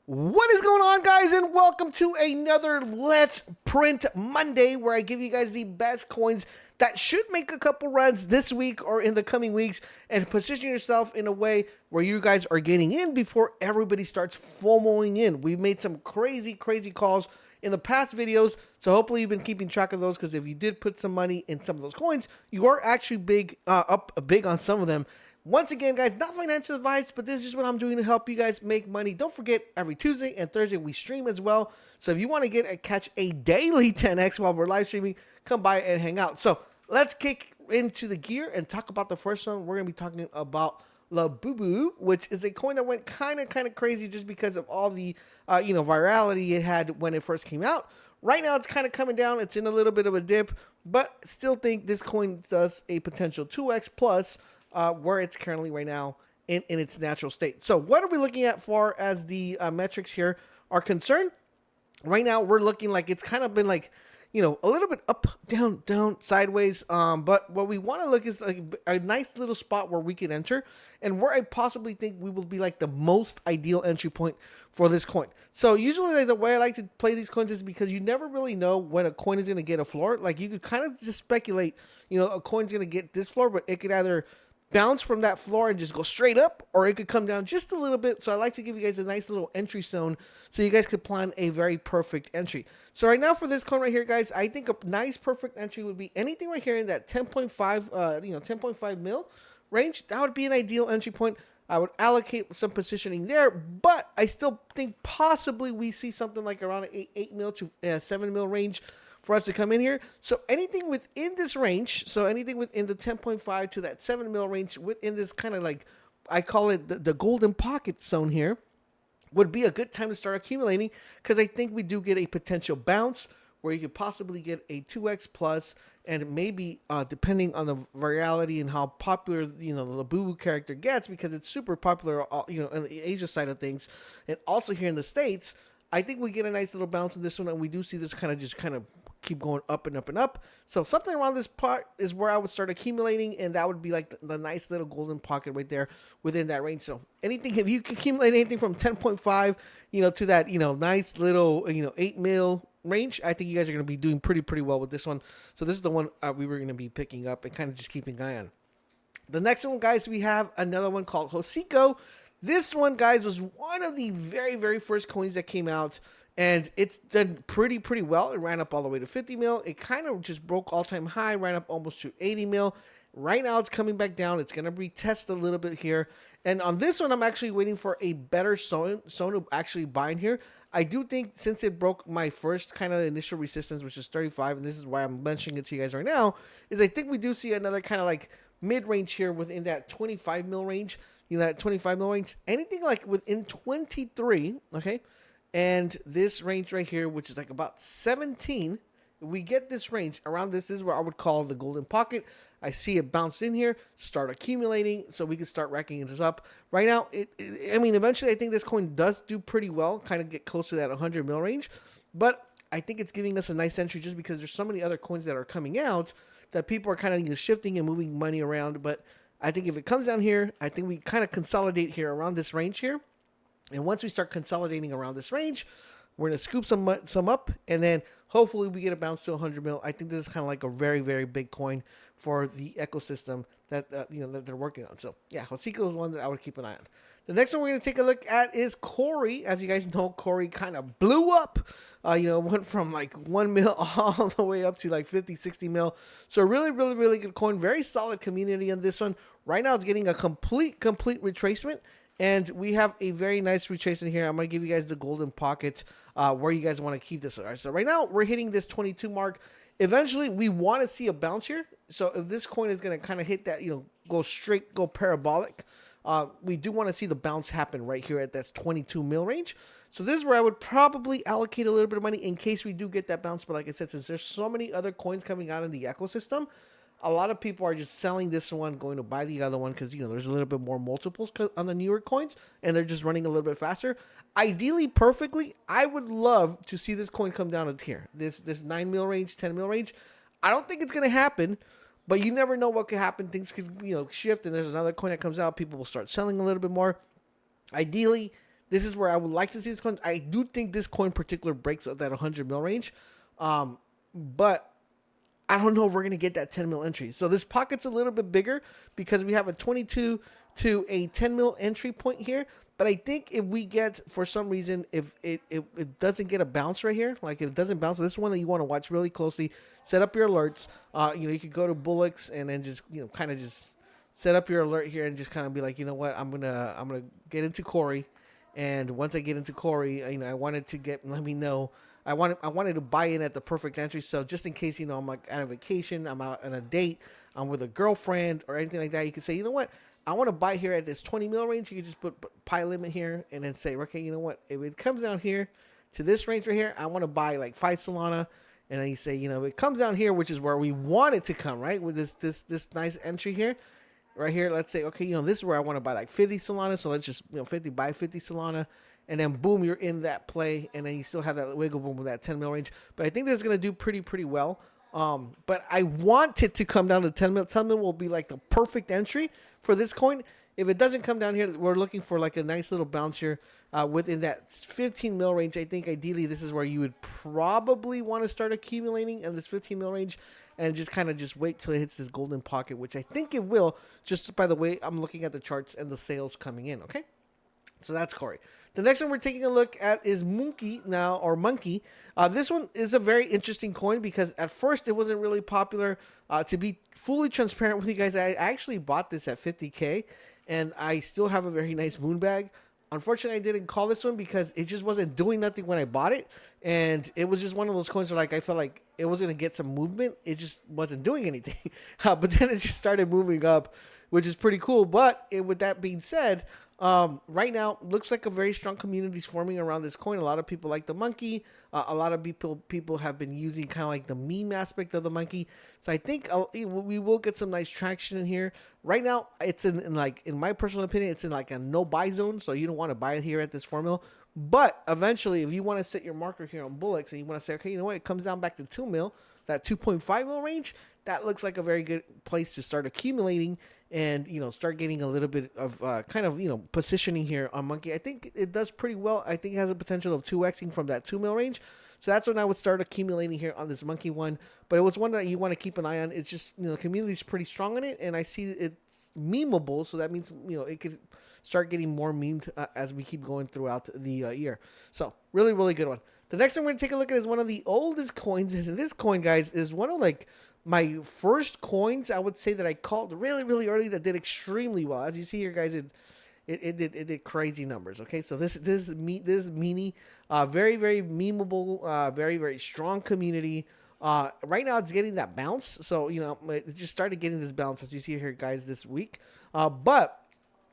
What is going on, guys, and welcome to another Let's Print Monday, where I give you guys the best coins that should make a couple runs this week or in the coming weeks, and position yourself in a way where you guys are getting in before everybody starts FOMOing in. We've made some crazy calls in the past videos, so hopefully you've been keeping track of those, because if you did put some money in some of those coins, you are actually up big on some of them. Once again, guys, not financial advice, but this is just what I'm doing to help you guys make money. Don't forget, every Tuesday and Thursday we stream as well. So if you want to catch a daily 10x while we're live streaming, come by and hang out. So let's kick into the gear and talk about the first one. We're going to be talking about LABUBU, which is a coin that went kind of crazy just because of all the virality it had when it first came out. Right now, it's kind of coming down. It's in a little bit of a dip, but still think this coin does a potential 2x plus where it's currently right now in its natural state. So what are we looking at far as the metrics here are concerned? Right now, we're looking like it's kind of been like, a little bit up, down, sideways. But what we want to look is like a nice little spot where we can enter, and where I possibly think we will be like the most ideal entry point for this coin. So usually, like, the way I like to play these coins is because you never really know when a coin is going to get a floor. Like, you could kind of just speculate, a coin's going to get this floor, but it could either bounce from that floor and just go straight up, or it could come down just a little bit. So I like to give you guys a nice little entry zone so you guys could plan a very perfect entry. So right now for this coin right here, guys, I think a nice perfect entry would be anything right here in that 10.5 10.5 mil range. That would be an ideal entry point. I would allocate some positioning there, but I still think possibly we see something like around an 8 mil to 7 mil range for us to come in here. So anything within this range, so anything within the 10.5 to that 7 mil range, within this kind of like, I call it the golden pocket zone here, would be a good time to start accumulating, because I think we do get a potential bounce where you could possibly get a 2x plus, and maybe depending on the virality and how popular the LABUBU character gets, because it's super popular in the Asia side of things, and also here in the States, I think we get a nice little bounce in this one, and we do see this kind of keep going up and up and up. So something around this part is where I would start accumulating, and that would be like the nice little golden pocket right there within that range. So anything, if you can accumulate anything from 10.5, to that, nice little, 8 mil range, I think you guys are going to be doing pretty well with this one. So this is the one we were going to be picking up and kind of just keeping an eye on. The next one, guys, we have another one called HOSICO. This one, guys, was one of the very first coins that came out, and it's done pretty well. It ran up all the way to 50 mil. It kind of just broke all-time high, ran up almost to 80 mil. Right now, it's coming back down. It's going to retest a little bit here. And on this one, I'm actually waiting for a better zone to actually bind here. I do think since it broke my first kind of initial resistance, which is 35, and this is why I'm mentioning it to you guys right now, is I think we do see another kind of like mid-range here within that 25 mil range. That 25 mil range. Anything like within 23, okay? And this range right here, which is like about 17, we get this range around this. Is where I would call the golden pocket. I see it bounced in here, start accumulating, so we can start racking this up. Right now, eventually I think this coin does do pretty well, kind of get close to that 100 mil range, but I think it's giving us a nice entry just because there's so many other coins that are coming out that people are kind of shifting and moving money around. But I think if it comes down here, I think we kind of consolidate here around this range here. And once we start consolidating around this range, we're going to scoop some up, and then hopefully we get a bounce to 100 mil. I think this is kind of like a very big coin for the ecosystem that that they're working on. So yeah, HOSICO is one that I would keep an eye on. The next one we're going to take a look at is KORI. As you guys know, KORI kind of blew up. Went from like 1 mil all the way up to like 50, 60 mil. So really good coin. Very solid community on this one. Right now it's getting a complete retracement. And we have a very nice retracement here. I'm going to give you guys the golden pocket where you guys want to keep this. All right, so right now we're hitting this 22 mark. Eventually, we want to see a bounce here. So if this coin is going to kind of hit that, go parabolic, we do want to see the bounce happen right here at that 22 mil range. So this is where I would probably allocate a little bit of money in case we do get that bounce. But like I said, since there's so many other coins coming out in the ecosystem, a lot of people are just selling this one, going to buy the other one because, there's a little bit more multiples on the newer coins, and they're just running a little bit faster. Ideally, perfectly, I would love to see this coin come down to here, this 9 mil range, 10 mil range. I don't think it's going to happen, but you never know what could happen. Things could, shift, and there's another coin that comes out. People will start selling a little bit more. Ideally, This is where I would like to see this coin. I do think this coin in particular breaks that 100 mil range, but I don't know if we're going to get that 10 mil entry. So this pocket's a little bit bigger because we have a 22 to a 10 mil entry point here. But I think if we get, for some reason, if it doesn't get a bounce right here, like if it doesn't bounce, this is one that you want to watch really closely. Set up your alerts. You could go to Bullocks and then just, kind of just set up your alert here and just kind of be like, you know what, I'm gonna get into KORI. And once I get into KORI, I wanted to let me know. I wanted to buy in at the perfect entry. So just in case, I'm like on a vacation, I'm out on a date, I'm with a girlfriend or anything like that, you can say, you know what, I want to buy here at this 20 mil range. You can just put pie limit here and then say, okay, you know what, if it comes down here to this range right here, I want to buy like 5 Solana. And then you say, if it comes down here, which is where we want it to come, right? With this nice entry here. Right here, let's say, okay, this is where I want to buy like 50 Solana. So let's just, buy 50 Solana. And then boom, you're in that play. And then you still have that wiggle room with that 10 mil range. But I think this is going to do pretty well. But I want it to come down to 10 mil. 10 mil will be like the perfect entry for this coin. If it doesn't come down here, we're looking for like a nice little bounce here within that 15 mil range. I think ideally this is where you would probably want to start accumulating in this 15 mil range and just kind of just wait till it hits this golden pocket, which I think it will, just by the way I'm looking at the charts and the sales coming in, okay? So that's KORI. The next one we're taking a look at is MONKE now, or MONKE. This one is a very interesting coin because at first it wasn't really popular. To be fully transparent with you guys, I actually bought this at 50K, and I still have a very nice moon bag. Unfortunately, I didn't call this one because it just wasn't doing nothing when I bought it. And it was just one of those coins where like I felt like it was going to get some movement. It just wasn't doing anything. But then it just started moving up, which is pretty cool. But with that being said, right now, looks like a very strong community is forming around this coin. A lot of people like the MONKE. A lot of people have been using kind of like the meme aspect of the MONKE. So I think we will get some nice traction in here. Right now, it's in my personal opinion, it's in like a no buy zone. So you don't want to buy it here at this formula. But eventually, if you want to set your marker here on Bullocks and you want to say, okay, you know what, it comes down back to 2 mil, that 2.5 mil range, that looks like a very good place to start accumulating and, start getting a little bit of positioning here on MONKE. I think it does pretty well. I think it has a potential of 2xing from that 2 mil range. So that's when I would start accumulating here on this MONKE one. But it was one that you want to keep an eye on. It's just, the community is pretty strong on it. And I see it's memeable. So that means, it could start getting more memed as we keep going throughout the year. So really, really good one. The next one we're going to take a look at is one of the oldest coins. And this coin, guys, is one of my first coins, I would say, that I called really, really early that did extremely well. As you see here, guys, it did crazy numbers. Okay, so this is meanie, very, very memeable, very, very strong community. Right now it's getting that bounce. So, it just started getting this bounce, as you see here, guys, this week. But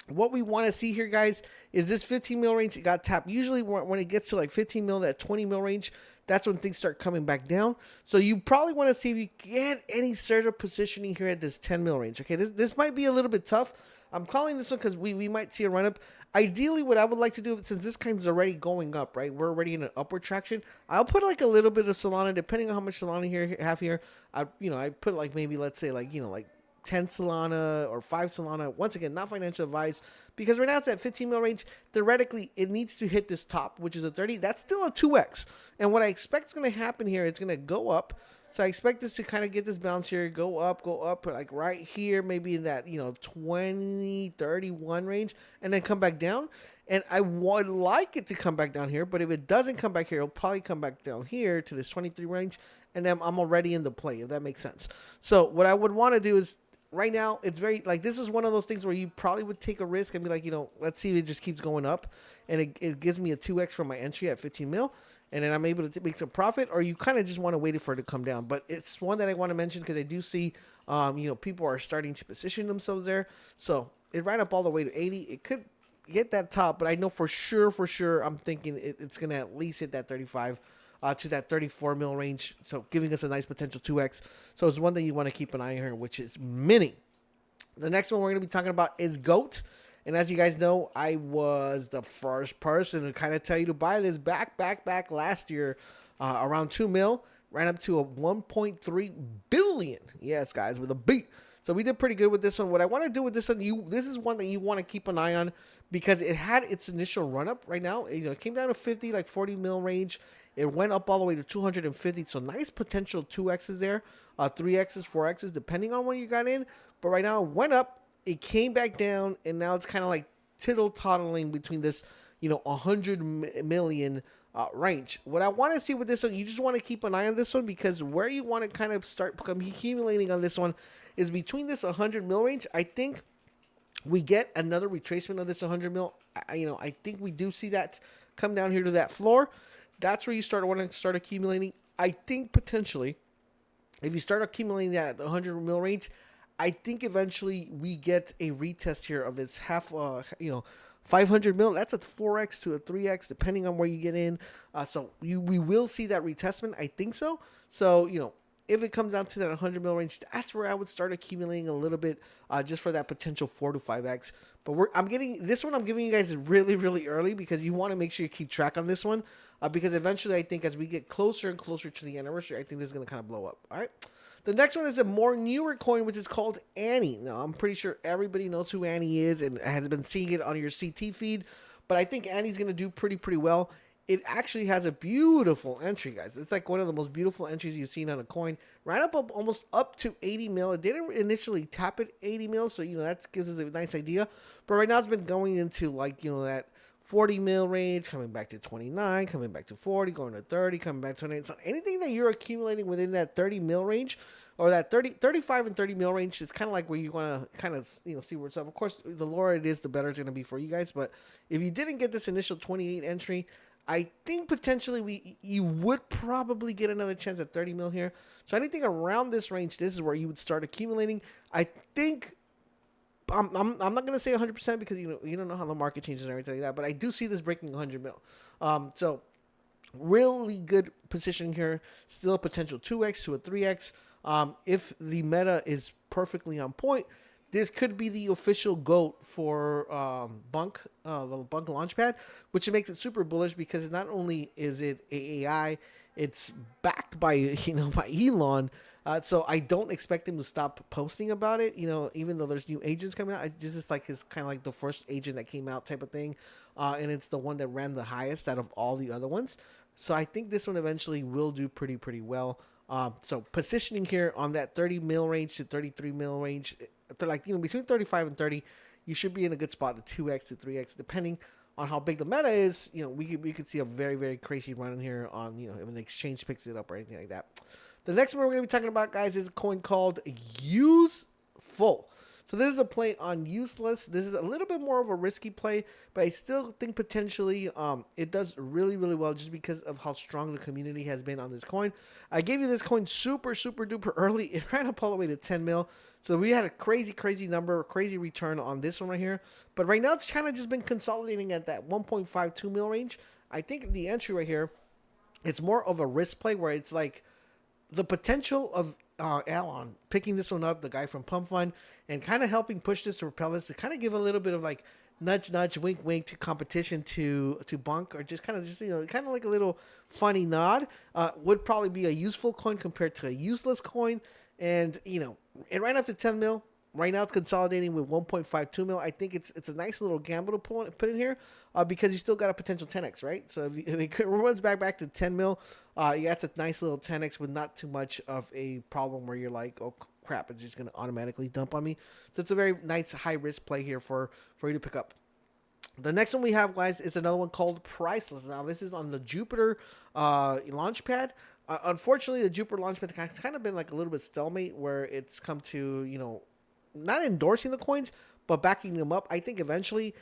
what we want to see here, guys, is this 15 mil range. It got tapped. Usually when it gets to like 15 mil, that 20 mil range, that's when things start coming back down. So you probably want to see if you get any sort of positioning here at this 10 mil range. Okay, this might be a little bit tough. I'm calling this one because we might see a run up. Ideally, what I would like to do, since this kind is already going up, right? We're already in an upward traction. I'll put like a little bit of Solana, depending on how much Solana here have here. I put like maybe, let's say like 10 Solana or 5 Solana. Once again, not financial advice, because right now it's at 15 mil range. Theoretically, it needs to hit this top, which is a 30. That's still a 2x. And what I expect is going to happen here, it's going to go up. So I expect this to kind of get this bounce here, go up, like right here, maybe in that, 20, 31 range, and then come back down. And I would like it to come back down here, but if it doesn't come back here, it'll probably come back down here to this 23 range, and then I'm already in the play, if that makes sense. So what I would want to do is, right now, it's very, this is one of those things where you probably would take a risk and be like, let's see if it just keeps going up. And it gives me a 2x from my entry at 15 mil. And then I'm able to make some profit. Or you kind of just want to wait for it to come down. But it's one that I want to mention because I do see, people are starting to position themselves there. So it ran up all the way to 80. It could hit that top. But I know for sure, I'm thinking it's going to at least hit that 35 to that 34 mil range, so giving us a nice potential 2x. So it's one that you want to keep an eye on here, which is mini. The next one we're going to be talking about is GOAT. And as you guys know, I was the first person to kind of tell you to buy this back last year, around 2 mil, ran up to a 1.3 billion. Yes, guys, with a B. So we did pretty good with this one. What I want to do with this one, this is one that you want to keep an eye on because it had its initial run up right now. It came down to 50, like 40 mil range. It went up all the way to 250. So nice potential 2Xs there, 3Xs, 4Xs, depending on when you got in. But right now it went up, it came back down, and now it's kind of like tittle-toddling between this, 100 million range. What I want to see with this one, you just want to keep an eye on this one because where you want to kind of start accumulating on this one is between this 100 mil range. I think we get another retracement of this 100 mil. I think we do see that come down here to that floor. That's where you want to start accumulating. I think potentially, if you start accumulating that at the 100 mil range, I think eventually we get a retest here of this 500 mil. That's a 4X to a 3X, depending on where you get in. So we will see that retestment. I think so. So, if it comes down to that 100 mil range, that's where I would start accumulating a little bit, just for that potential 4 to 5X. But I'm giving you guys really, really early because you want to make sure you keep track on this one. Because eventually, I think as we get closer and closer to the anniversary, I think this is going to kind of blow up. All right. The next one is a more newer coin, which is called Annie. Now, I'm pretty sure everybody knows who Annie is and has been seeing it on your CT feed. But I think Annie's going to do pretty well. It actually has a beautiful entry, guys. It's like one of the most beautiful entries you've seen on a coin. Ran up almost up to 80 mil. It didn't initially tap at 80 mil, so, that gives us a nice idea. But right now it's been going into, that 40 mil range, coming back to 29, coming back to 40, going to 30, coming back to 28. So anything that you're accumulating within that 30 mil range or that 35 and 30 mil range, it's kind of like where you want to kind of, see where it's up. Of course, the lower it is, the better it's going to be for you guys. But if you didn't get this initial 28 entry, I think potentially you would probably get another chance at 30 mil here. So anything around this range, this is where you would start accumulating. I think I'm not going to say 100% because you don't know how the market changes and everything like that, but I do see this breaking 100 mil. So really good position here. Still a potential 2X to a 3X. If the meta is perfectly on point, this could be the official GOAT for Bunk, the Bunk Launchpad, which makes it super bullish because not only is it AI, it's backed by by Elon. So I don't expect him to stop posting about it. Even though there's new agents coming out, this is like his kind of like the first agent that came out type of thing, and it's the one that ran the highest out of all the other ones. So I think this one eventually will do pretty well. So positioning here on that 30 mil range to 33 mil range. Between 35 and 30, you should be in a good spot to 2X to 3X, depending on how big the meta is. We could see a very, very crazy run in here on, if an exchange picks it up or anything like that. The next one we're going to be talking about, guys, is a coin called Useful. So this is a play on Useless. This is a little bit more of a risky play, but I still think potentially it does really well just because of how strong the community has been on this coin. I gave you this coin super duper early. It ran up all the way to 10 mil. So we had a crazy number, crazy return on this one right here. But right now it's kind of just been consolidating at that 1.52 mil range. I think the entry right here, it's more of a risk play where it's like the potential of Alon picking this one up, the guy from Pump Fund, and kind of helping push this to propel this to kind of give a little bit of like nudge, wink to competition to Bunk, or just kind of like a little funny nod. Would probably be a useful coin compared to a useless coin, and it ran up to 10 mil. Right now it's consolidating with 1.52 mil. I think it's a nice little gamble to put in here because you still got a potential 10x, right? So if it runs back to 10 mil, it's a nice little 10x with not too much of a problem where you're like, oh crap, it's just going to automatically dump on me. So it's a very nice high risk play here for you to pick up. The next one we have, guys, is another one called Priceless. Now this is on the Jupiter Launchpad. Unfortunately, the Jupiter Launchpad has kind of been like a little bit stalemate where it's come to, not endorsing the coins, but backing them up. I think eventually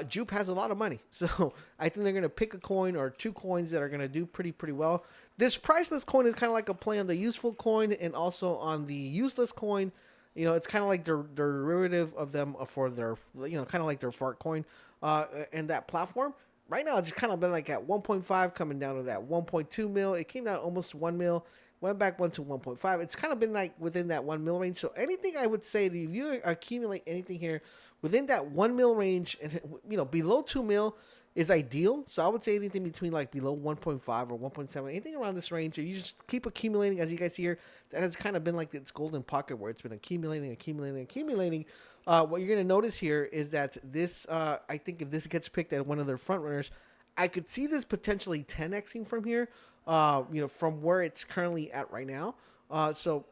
Jupe has a lot of money. So I think they're going to pick a coin or two coins that are going to do pretty well. This Priceless coin is kind of like a play on the useful coin and also on the useless coin. It's kind of like their derivative of them for their, kind of like their fart coin and that platform. Right now, it's kind of been like at 1.5 coming down to that 1.2 mil. It came down almost 1 mil. Went back 1 to 1.5. It's kind of been like within that 1 mil range. So anything I would say, if you accumulate anything here within that 1 mil range and below 2 mil, is ideal. So I would say anything between like below 1.5 or 1.7, anything around this range. So you just keep accumulating, as you guys see here. That has kind of been like its golden pocket where it's been accumulating. What you're gonna notice here is that this, I think if this gets picked at one of their front runners, I could see this potentially 10xing from here. From where it's currently at right now. So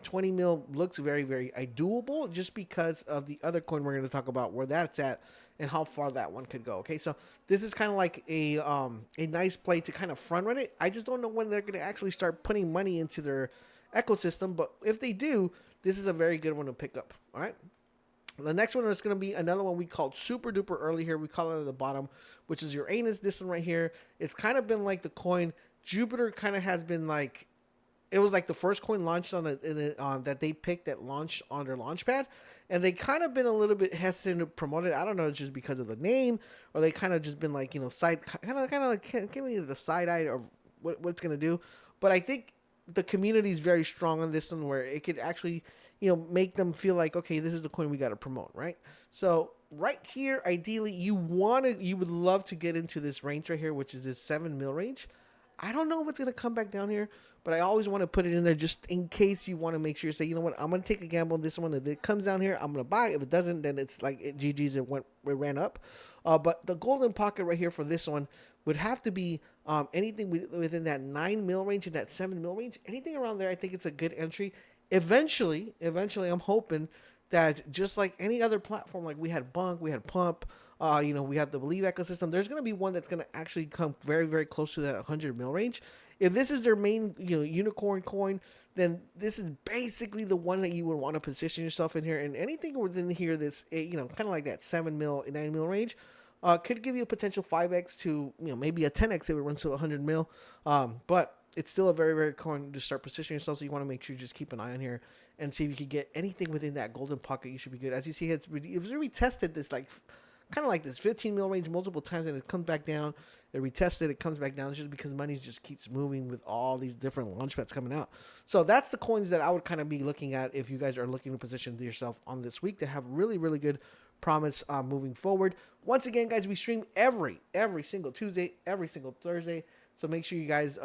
20 mil looks very, very doable just because of the other coin we're going to talk about where that's at and how far that one could go. Okay, so this is kind of like a nice play to kind of front run it. I just don't know when they're going to actually start putting money into their ecosystem, but if they do, this is a very good one to pick up. All right. The next one is going to be another one we called super duper early here. We call it at the bottom, which is Uranus. This one right here. It's kind of been like the coin. Jupiter kind of has been like, it was like the first coin launched on that they picked that launched on their launch pad, and they kind of been a little bit hesitant to promote it. I don't know, it's just because of the name, or they kind of just been like side kind of like giving you the side eye of what it's gonna do. But I think the community is very strong on this one, where it could actually make them feel like, okay, this is the coin we got to promote, right? So right here, ideally, you would love to get into this range right here, which is this 7 mil range. I don't know if it's going to come back down here, but I always want to put it in there just in case you want to make sure you say, you know what, I'm going to take a gamble on this one. If it comes down here, I'm going to buy it. If it doesn't, then it's like GG's, it ran up. But the golden pocket right here for this one would have to be anything within that 9 mil range and that 7 mil range. Anything around there, I think it's a good entry. Eventually, I'm hoping that just like any other platform, like we had Bunk, we had Pump, we have the Believe ecosystem, there's going to be one that's going to actually come very, very close to that 100 mil range. If this is their main, unicorn coin, then this is basically the one that you would want to position yourself in here. And anything within here that's, kind of like that 7 mil, 9 mil range, could give you a potential 5x to, maybe a 10x if it runs to 100 mil. But it's still a very, very coin to start positioning yourself. So you want to make sure you just keep an eye on here and see if you can get anything within that golden pocket. You should be good. As you see, it was retested this kind of like this 15 mil range multiple times, and it comes back down. It retested, it comes back down. It's just because money just keeps moving with all these different launch pads coming out. So that's the coins that I would kind of be looking at if you guys are looking to position yourself on this week to have really, really good promise moving forward. Once again, guys, we stream every single Tuesday, every single Thursday. So make sure you guys,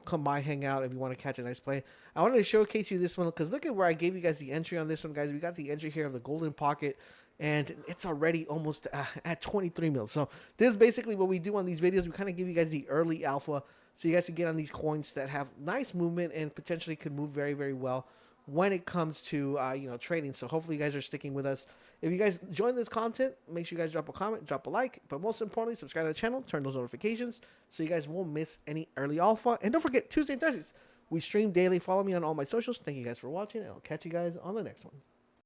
come by, hang out if you want to catch a nice play. I wanted to showcase you this one because look at where I gave you guys the entry on this one, guys. We got the entry here of the golden pocket, and it's already almost at 23 mil. So this is basically what we do on these videos. We kind of give you guys the early alpha so you guys can get on these coins that have nice movement and potentially could move very, very well when it comes to trading. So hopefully you guys are sticking with us. If you guys enjoy this content, make sure you guys drop a comment, drop a like, but most importantly, subscribe to the channel, turn those notifications so you guys won't miss any early alpha. And don't forget, Tuesday and Thursdays we stream daily. Follow me on all my socials. Thank you guys for watching, and I'll catch you guys on the next one.